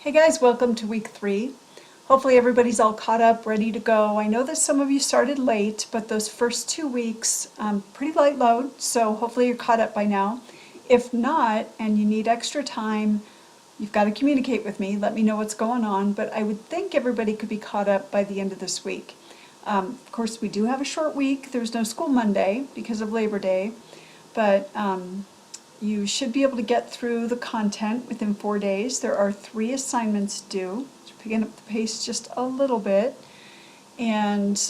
Hey guys, welcome to week 3. Hopefully everybody's all caught up, ready to go. I know that some of you started late, but those first 2 weeks, pretty light load, so hopefully you're caught up by now. If not, and you need extra time, you've got to communicate with me, let me know what's going on, but I would think everybody could be caught up by the end of this week. Of course, we do have a short week. There's no school Monday because of Labor Day, but you should be able to get through the content within 4 days. There are 3 assignments due. So picking up the pace just a little bit. And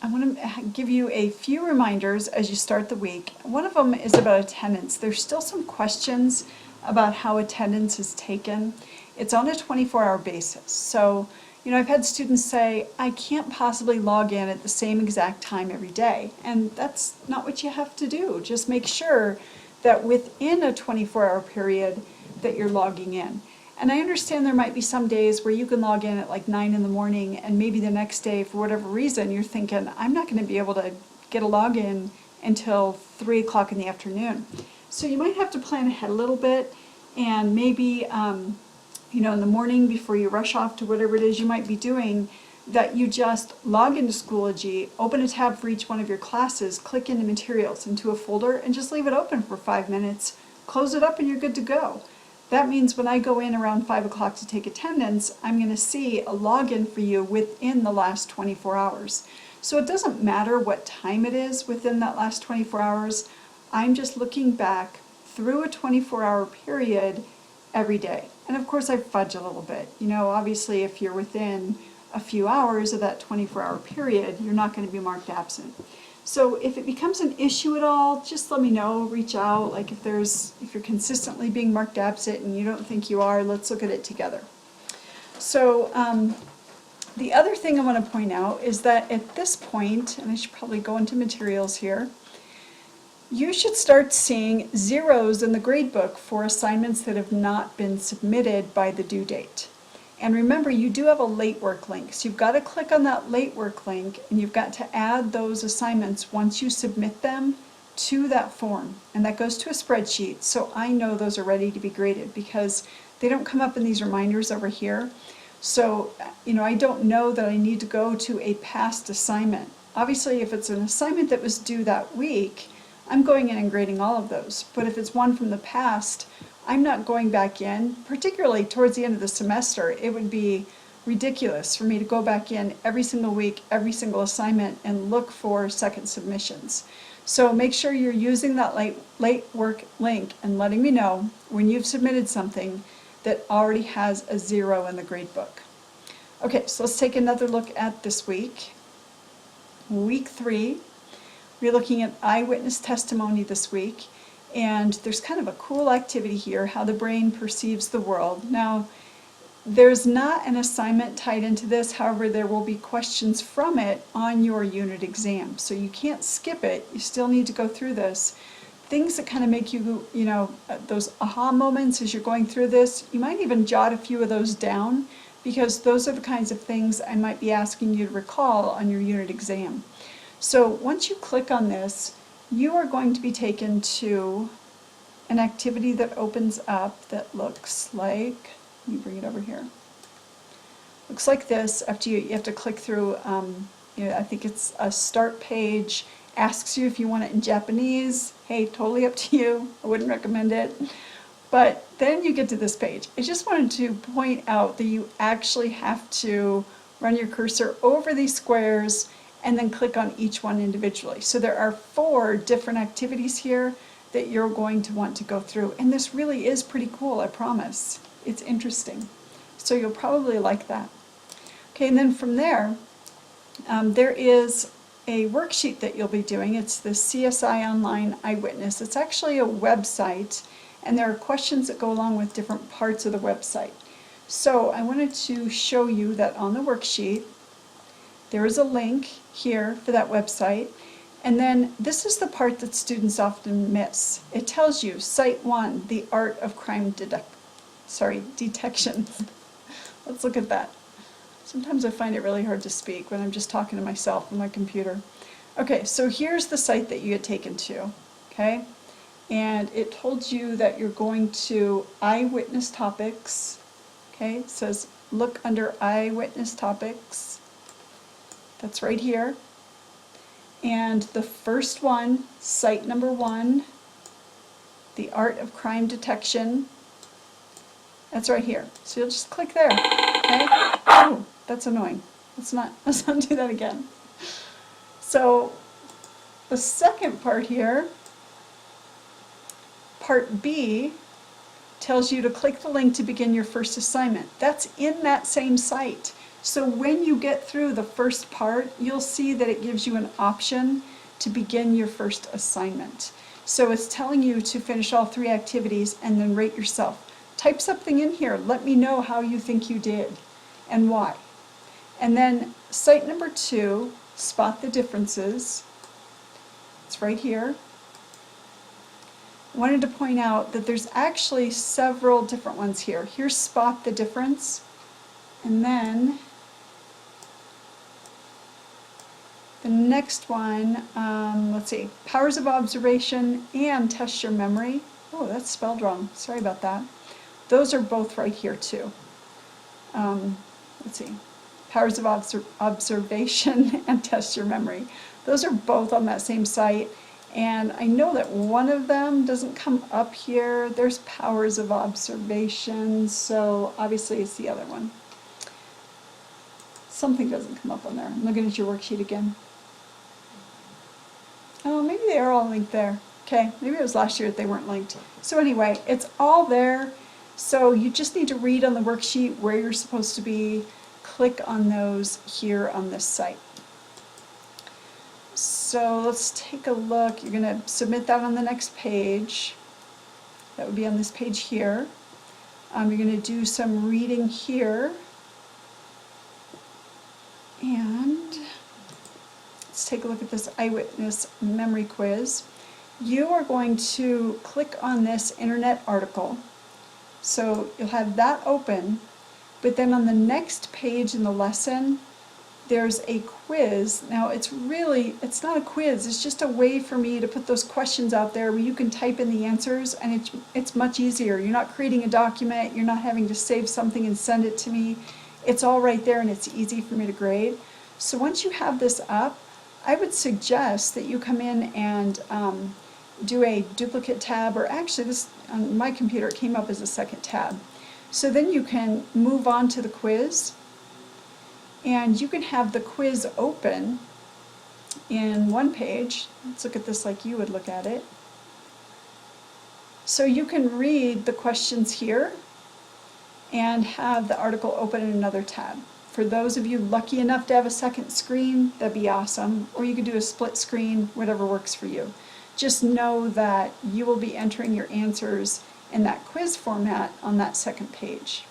I want to give you a few reminders as you start the week. One of them is about attendance. There's still some questions about how attendance is taken. It's on a 24-hour basis. So, I've had students say, I can't possibly log in at the same exact time every day. And that's not what you have to do. Just make sure that within a 24-hour period that you're logging in. And I understand there might be some days where you can log in at like 9 in the morning and maybe the next day, for whatever reason, you're thinking, I'm not going to be able to get a login until 3 o'clock in the afternoon. So you might have to plan ahead a little bit and maybe, in the morning before you rush off to whatever it is you might be doing, that you just log into Schoology, open a tab for each one of your classes, click into materials into a folder, and just leave it open for 5 minutes, close it up, and you're good to go. That means when I go in around 5 o'clock to take attendance, I'm going to see a login for you within the last 24 hours. So it doesn't matter what time it is within that last 24 hours, I'm just looking back through a 24-hour period every day. And of course I fudge a little bit. Obviously if you're within a few hours of that 24-hour period, you're not going to be marked absent. So if it becomes an issue at all, just let me know, reach out. Like if you're consistently being marked absent and you don't think you are, let's look at it together. So the other thing I want to point out is that at this point, and I should probably go into materials here, you should start seeing zeros in the gradebook for assignments that have not been submitted by the due date. And remember, you do have a late work link. So you've got to click on that late work link and you've got to add those assignments once you submit them to that form. And that goes to a spreadsheet. So I know those are ready to be graded because they don't come up in these reminders over here. So, I don't know that I need to go to a past assignment. Obviously, if it's an assignment that was due that week, I'm going in and grading all of those. But if it's one from the past, I'm not going back in, particularly towards the end of the semester. It would be ridiculous for me to go back in every single week, every single assignment, and look for second submissions. So make sure you're using that late work link and letting me know when you've submitted something that already has a 0 in the gradebook. Okay, so let's take another look at this week. Week 3, we're looking at eyewitness testimony this week. And there's kind of a cool activity here, how the brain perceives the world. Now, there's not an assignment tied into this, however, there will be questions from it on your unit exam. So you can't skip it, you still need to go through this. Things that kind of make you, those aha moments as you're going through this, you might even jot a few of those down because those are the kinds of things I might be asking you to recall on your unit exam. So once you click on this, you are going to be taken to an activity that opens up that looks like, let me bring it over here. Looks like this. After you have to click through, I think it's a start page, asks you if you want it in Japanese. Hey, totally up to you. I wouldn't recommend it. But then you get to this page. I just wanted to point out that you actually have to run your cursor over these squares and then click on each one individually. So there are 4 different activities here that you're going to want to go through. And this really is pretty cool, I promise. It's interesting. So you'll probably like that. Okay, and then from there, there is a worksheet that you'll be doing. It's the CSI Online Eyewitness. It's actually a website, and there are questions that go along with different parts of the website. So I wanted to show you that on the worksheet, there is a link here for that website. And then this is the part that students often miss. It tells you, Site 1, the art of crime detection. Let's look at that. Sometimes I find it really hard to speak when I'm just talking to myself on my computer. Okay, so here's the site that you get taken to, okay? And it told you that you're going to eyewitness topics, Okay, it says look under Eyewitness Topics. That's right here. And the first one, site number 1, The Art of Crime Detection. That's right here. So you'll just click there. Okay? Oh, that's annoying. Let's not do that again. So the second part here, part B, tells you to click the link to begin your first assignment. That's in that same site. So when you get through the first part, you'll see that it gives you an option to begin your first assignment. So it's telling you to finish all 3 activities and then rate yourself. Type something in here. Let me know how you think you did and why. And then site number 2, spot the differences. It's right here. I wanted to point out that there's actually several different ones here. Here's spot the difference. And then the next one, let's see, powers of observation and test your memory. Oh, that's spelled wrong. Sorry about that. Those are both right here too. Let's see, powers of observation and test your memory. Those are both on that same site. And I know that one of them doesn't come up here. There's powers of observation, so obviously it's the other one. Something doesn't come up on there. I'm looking at your worksheet again. Oh, maybe they are all linked there. Okay, maybe it was last year that they weren't linked. So anyway, it's all there. So you just need to read on the worksheet where you're supposed to be. Click on those here on this site. So let's take a look. You're going to submit that on the next page. That would be on this page here. You're going to do some reading here. And let's take a look at this eyewitness memory quiz. You are going to click on this internet article. So you'll have that open, but then on the next page in the lesson, there's a quiz. Now it's not a quiz, it's just a way for me to put those questions out there where you can type in the answers, and it's much easier. You're not creating a document, you're not having to save something and send it to me. It's all right there and it's easy for me to grade. So once you have this up, I would suggest that you come in and do a duplicate tab, or actually this on my computer it came up as a second tab. So then you can move on to the quiz, and you can have the quiz open in one page. Let's look at this like you would look at it. So you can read the questions here and have the article open in another tab. For those of you lucky enough to have a second screen, that'd be awesome. Or you could do a split screen, whatever works for you. Just know that you will be entering your answers in that quiz format on that second page.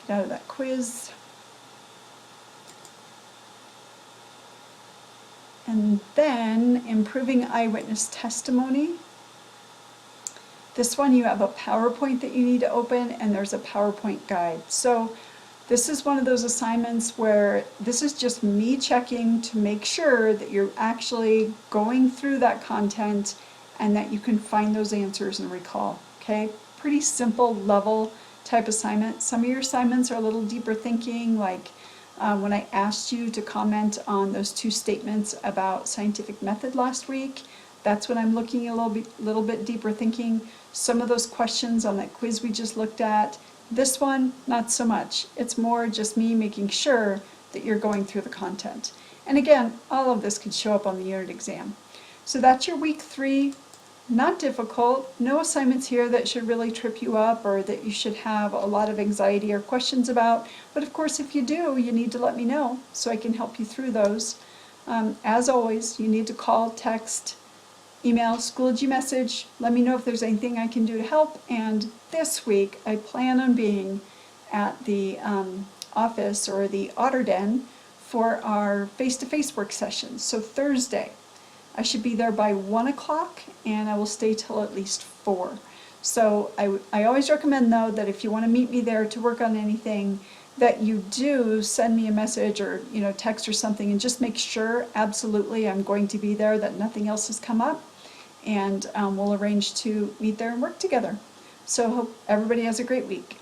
Get out of that quiz. And then improving eyewitness testimony. This one you have a PowerPoint that you need to open, and there's a PowerPoint guide. So this is one of those assignments where this is just me checking to make sure that you're actually going through that content and that you can find those answers and recall. Okay, pretty simple level type assignment. Some of your assignments are a little deeper thinking, like when I asked you to comment on those 2 statements about scientific method last week. That's when I'm looking a little bit deeper thinking. Some of those questions on that quiz we just looked at, this one, not so much. It's more just me making sure that you're going through the content. And again, all of this could show up on the unit exam. So that's your week 3. Not difficult. No assignments here that should really trip you up or that you should have a lot of anxiety or questions about. But of course, if you do, you need to let me know so I can help you through those. As always, you need to call, text, email, Schoology message. Let me know if there's anything I can do to help. And this week, I plan on being at the office or the Otter Den for our face-to-face work sessions. So Thursday, I should be there by 1 o'clock, and I will stay till at least 4. So I always recommend, though, that if you want to meet me there to work on anything, that you do send me a message or text or something, and just make sure absolutely I'm going to be there, that nothing else has come up, and we'll arrange to meet there and work together. So hope everybody has a great week.